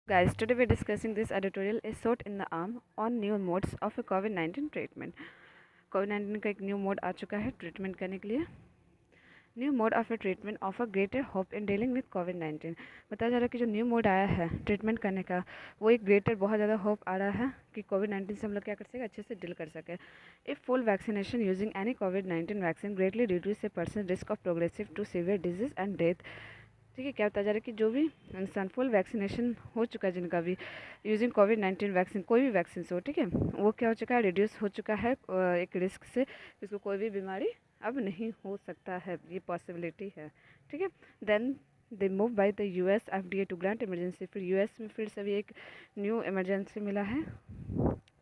Guys, today we're discussing this editorial a shot in the arm on new modes of a COVID-19 treatment. कोविड-19 का एक new mode आ चुका है treatment करने के लिए। New mode of a treatment offer greater hope in dealing with कोविड-19। बताया जा रहा है कि जो न्यू मोड आया है ट्रीटमेंट करने का, वो एक ग्रेटर बहुत ज़्यादा होप आ रहा है कि कोविड-19 से हम लोग क्या कर सके, अच्छे से डील कर सके। If full vaccination using any कोविड-19 vaccine greatly reduce a person risk of progressive to severe disease and death. ठीक है, क्या बताया जा रहा है कि जो भी इंसान फुल वैक्सीनेशन हो चुका है, जिनका भी यूजिंग कोविड-19 वैक्सीन, कोई भी वैक्सीन हो, ठीक है, वो क्या हो चुका है, रिड्यूस हो चुका है एक रिस्क से, इसको कोई भी बीमारी अब नहीं हो सकता है, ये पॉसिबिलिटी है। ठीक है, then they move by the US FDA to grant emergency. फिर यूएस में फिर से भी एक न्यू इमरजेंसी मिला है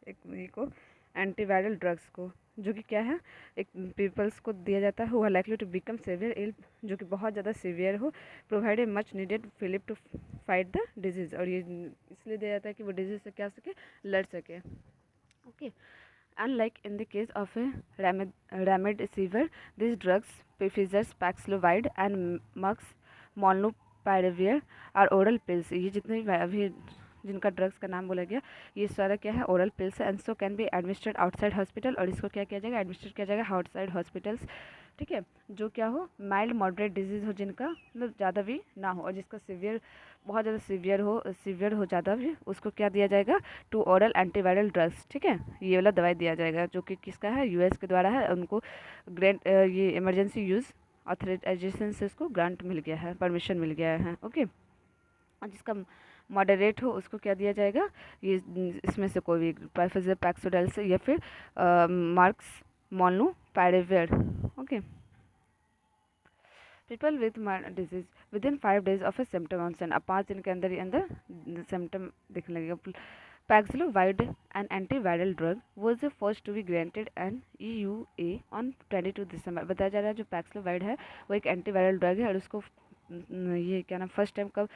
एक को एंटीवायरल ड्रग्स को, जो कि क्या है, एक पीपल्स को दिया जाता है who are likely to become severe ill, जो कि बहुत ज़्यादा सीवियर हो, provide a much needed fillip to fight the disease. और ये इसलिए दिया जाता है कि वो डिजीज़ से क्या सके, लड़ सके। Okay, unlike in the case of a remdesivir, these drugs, Pfizer, Paxlovid and Merck's Molnupiravir are oral pills। ये जितने भी अभी जिनका ड्रग्स का नाम बोला गया, ये सारा क्या है, ओरल पिल्स है। And so can be administered outside hospital, और इसको क्या किया जाएगा, एडमिनिस्ट्रेट किया जाएगा आउटसाइड हॉस्पिटल्स। ठीक है, जो क्या हो, माइल्ड मॉडरेट डिजीज़ हो, जिनका मतलब ज़्यादा भी ना हो, और जिसका सीवियर, बहुत ज़्यादा सीवियर हो ज़्यादा भी, उसको क्या दिया जाएगा, टू ओरल एंटीवायरल ड्रग्स। ठीक है, ये वाला दवाई दिया जाएगा, जो कि किसका है, यूएस के द्वारा है। उनको ग्रेंट ये इमरजेंसी यूज़ ऑथराइजेशन से उसको ग्रांट मिल गया है, परमिशन मिल गया है। ओके, और जिसका मॉडरेट हो उसको क्या दिया जाएगा, ये इसमें से कोई भी पाइफेजर पैक्सोडेल से, या फिर Merck's molnupiravir. Okay, people with disease within 5 days of a symptom onset, अब 5 दिन के अंदर ही अंदर सिम्टम दिखने लगेगा। Paxlovid, an antiviral drug, was the first to be granted an EUA on 22 दिसंबर। बताया जा रहा है जो पैक्सलोवाइड है वो एक एंटीवायरल ड्रग है, और उसको ये क्या नाम, फर्स्ट टाइम कब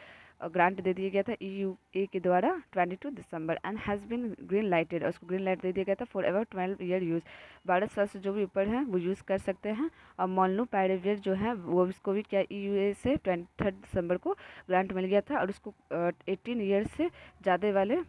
ग्रांट दे दिया गया था, EUA के द्वारा 22 दिसंबर। And has been green lighted, और उसको ग्रीन लाइट दे दिया गया था फॉर एवर 12 ईयर यूज़, 12 साल से जो भी ऊपर है वो यूज़ कर सकते हैं। और मोल्नू पैरेवियर जो है वो, उसको भी क्या EUA से 23 दिसंबर को ग्रांट मिल गया था, और उसको 18 ईयर्स से ज़्यादा वाले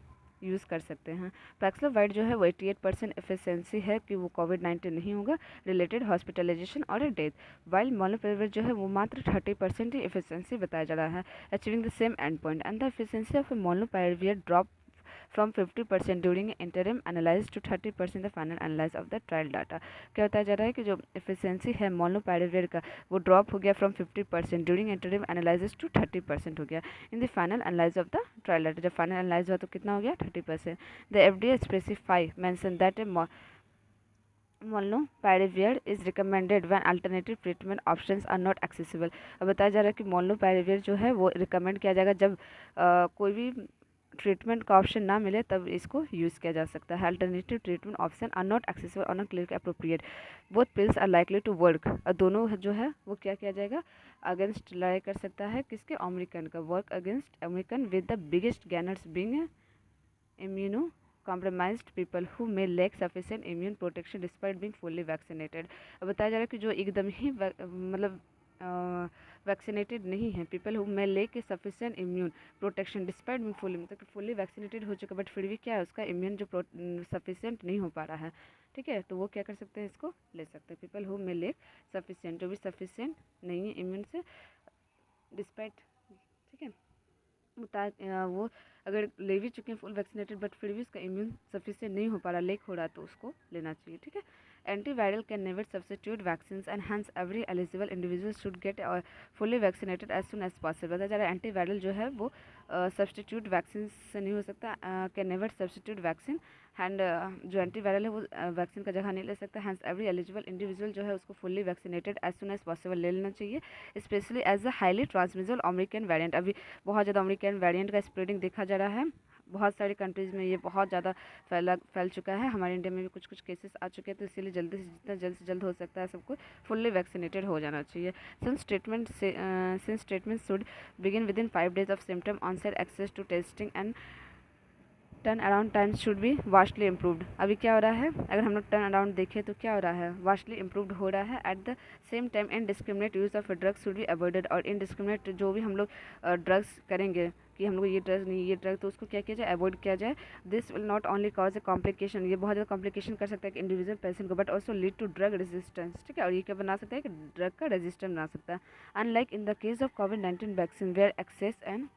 यूज़ कर सकते हैं। पैक्सलोवाइड जो है वो 88% एफिशिएंसी है कि वो कोविड-19 नहीं होगा रिलेटेड हॉस्पिटलाइजेशन और डेथ, वाइल मोलनुपिरेविर जो है वो मात्र 30% ही एफिशिएंसी बताया जा रहा है, achieving the same end point. And the efficiency of molnupiravir drop from 50% during interim analysis to 30% the final analysis of the trial data। क्या बताया जा रहा है कि जो एफिशिएंसी है मोलनुपिरेविर का, वो ड्रॉप हो गया from 50% during interim analysis to 30% हो गया in the final analysis of the trial data. जब फाइनल एनालिसिस हुआ तो कितना हो गया, 30%। The FDA specify mention that molnupiravir is recommended when alternative treatment options are not accessible. अब बताया जा रहा है कि मोलनुपिरेविर जो है वो रिकमेंड किया जाएगा जब कोई भी ट्रीटमेंट का ऑप्शन ना मिले, तब इसको यूज़ किया जा सकता है। Alternative treatment option are not accessible और not clinic appropriate, both pills are likely to work. और दोनों जो है वो क्या किया जाएगा, अगेंस्ट लड़ाई कर सकता है, किसके, अमेरिकन का, work against American with the biggest gainers being immuno compromised people who may lack sufficient immune protection despite being fully vaccinated। अब बताया जा रहा है कि जो एकदम ही मतलब वैक्सीनेटेड नहीं है, people who may lake sufficient immune protection despite being fully, मतलब फुली वैक्सीनेटेड हो चुका बट फिर भी क्या है, उसका इम्यून जो सफिशिएंट नहीं हो पा रहा है। ठीक है, तो वो क्या कर सकते हैं, इसको ले सकते हैं। People who may lake sufficient, जो भी सफिशिएंट नहीं है इम्यून से डिस्पाइट, ठीक है, वो अगर ले भी चुके हैं फुल वैक्सीनेटेड बट फिर भी उसका इम्यून सफिशिएंट नहीं हो पा रहा, लेक हो रहा, तो उसको लेना चाहिए। ठीक है, antiviral can never substitute vaccine and hence every eligible individual should get fully vaccinated as soon as possible. बताया जा रहा है एंटीवायरल जो है वो सब्स्टिट्यूट वैक्सीन से नहीं हो सकता, can never substitute vaccine, and जो एंटीवायरल है वो वैक्सीन का जगह नहीं ले सकता। हैंस एवरी एलिजिबल इंडिविजुअल जो है उसको fully vaccinated as soon as possible ले लेना चाहिए, especially as a highly transmissible American variant. अभी बहुत ज़्यादा अमेरिकन वेरिएंट का स्प्रेडिंग देखा जा रहा है, बहुत सारी कंट्रीज़ में ये बहुत ज़्यादा फैल चुका है। हमारे इंडिया में भी कुछ कुछ केसेस आ चुके हैं, तो इसीलिए जल्दी से जितना जल्द से जल्द हो सकता है सबको फुल्ली वैक्सीनेटेड हो जाना चाहिए। Since treatment should begin within 5 days of symptom onset, access to testing and turn around time should be vastly improved. अभी क्या हो रहा है, अगर हम लोग टर्न अराउंड देखें तो क्या हो रहा है, वास्टली इम्प्रूव्ड हो रहा है। At the same time indiscriminate use of drugs should be avoided. और इनडिस्क्रिमिनेट जो भी हम लोग ड्रग्स करेंगे कि हम लोग ये ड्रग्स नहीं ये ड्रग, तो उसको क्या किया जाए, अवॉइड किया जाए। This will not only cause a complication, ये बहुत ज़्यादा कॉम्प्लिकेशन कर सकता है कि इंडिविजुअल पेशेंट को, but also lead to drug resistance. ठीक है, और ये क्या बना सकता है कि ड्रग का रेजिस्टेंस बना सकता है। Unlike in the case of covid vaccine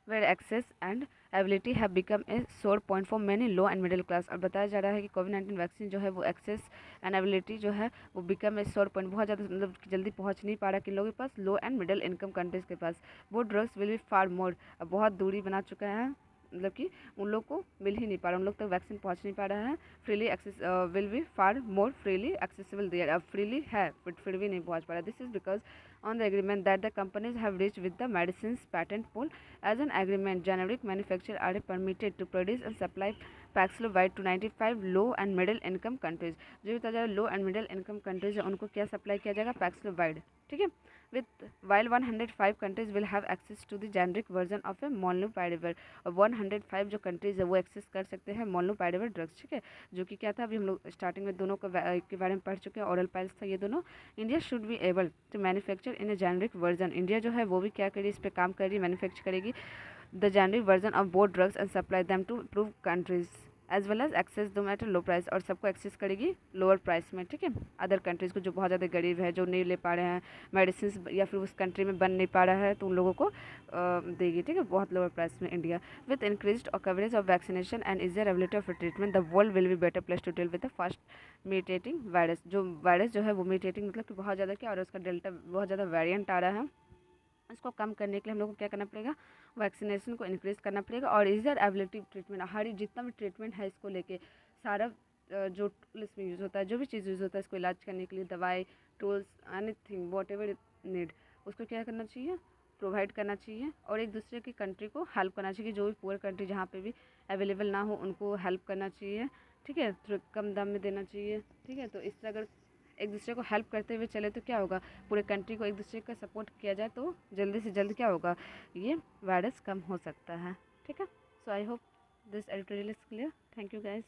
where access and availability have become a sore point for many low and middle class। और बताया जा रहा है कि कोविड-19 वैक्सीन जो है वो एक्सेस एंड अवेलेबिलिटी जो है वो बिकम ए सोर पॉइंट, बहुत ज़्यादा मतलब जल्दी पहुंच नहीं पा रहा किन लोगों के पास, लो एंड मिडिल इनकम कंट्रीज़ के पास। वो ड्रग्स विल बी फार मोर, बहुत दूरी बना चुका है, मतलब कि उन लोग को मिल ही नहीं पा रहा, उन लोग तक वैक्सीन पहुंच नहीं पा रहा है। Freely access will be far more freely accessible there, अब फ्रीली है बट फिर भी नहीं पहुंच पा रहा। This is because on the agreement that the companies have reached with the medicines patent pool. As an agreement, generic manufacturers are permitted to produce and supply Paxlovid to 95 low and middle income countries। जो भी ताजा लो and middle income countries है उनको क्या supply किया जाएगा, Paxlovid। ठीक है, with while 105 countries will have access to the generic version of a molnupiravir। और 105 जो कंट्रीज है वो एक्सेस कर सकते हैं मोलनुपाइरेविर ड्रग्स। ठीक है, जो कि क्या था, अभी हम लोग स्टार्टिंग में दोनों के बारे में पढ़ चुके हैं, ओरल पाइल्स था ये दोनों। India should be able to manufacture in a generic version. India जो है वो भी क्या करेगी, इस पर काम कर रही है, मैन्युफैक्चर करेगी the generic version of both drugs and supply them to approve countries as well as access those at low price. और सबको एक्सेस करेगी लोअर प्राइस में। ठीक है, अदर कंट्रीज़ को जो बहुत ज़्यादा गरीब है, जो नहीं ले पा रहे हैं मेडिसिन, या फिर उस कंट्री में बन नहीं पा रहा है, तो उन लोगों को देगी। ठीक है, बहुत लोअर प्राइस में India. With increase coverage of vaccination and easier availability of treatment the world will be better place to deal with the fast mutating virus. जो वायरस जो है वो म्यूटेटिंग मतलब कि बहुत ज़्यादा क्या, और उसका डेल्टा बहुत ज़्यादा वेरिएंट आ रहा है। इसको कम करने के लिए हम लोग को क्या करना पड़ेगा, वैक्सीनेशन को इंक्रीज़ करना पड़ेगा। और इज़र एबिलिटी ट्रीटमेंट, हर जितना भी ट्रीटमेंट है इसको लेके सारा जो टूल इसमें यूज़ होता है, जो भी चीज़ यूज़ होता है इसको इलाज करने के लिए, दवाई, tools, anything what ever need, उसको क्या करना चाहिए, प्रोवाइड करना चाहिए। और एक दूसरे की कंट्री को हेल्प करना चाहिए, जो भी पुअर कंट्री जहाँ पे भी अवेलेबल ना हो उनको हेल्प करना चाहिए। ठीक है, थोड़ा कम दाम में देना चाहिए। ठीक है, तो इस तरह अगर एक दूसरे को हेल्प करते हुए चले तो क्या होगा, पूरे कंट्री को एक दूसरे का सपोर्ट किया जाए तो जल्दी से जल्द क्या होगा, ये वायरस कम हो सकता है। ठीक है, so I hope this editorial is clear. Thank you guys.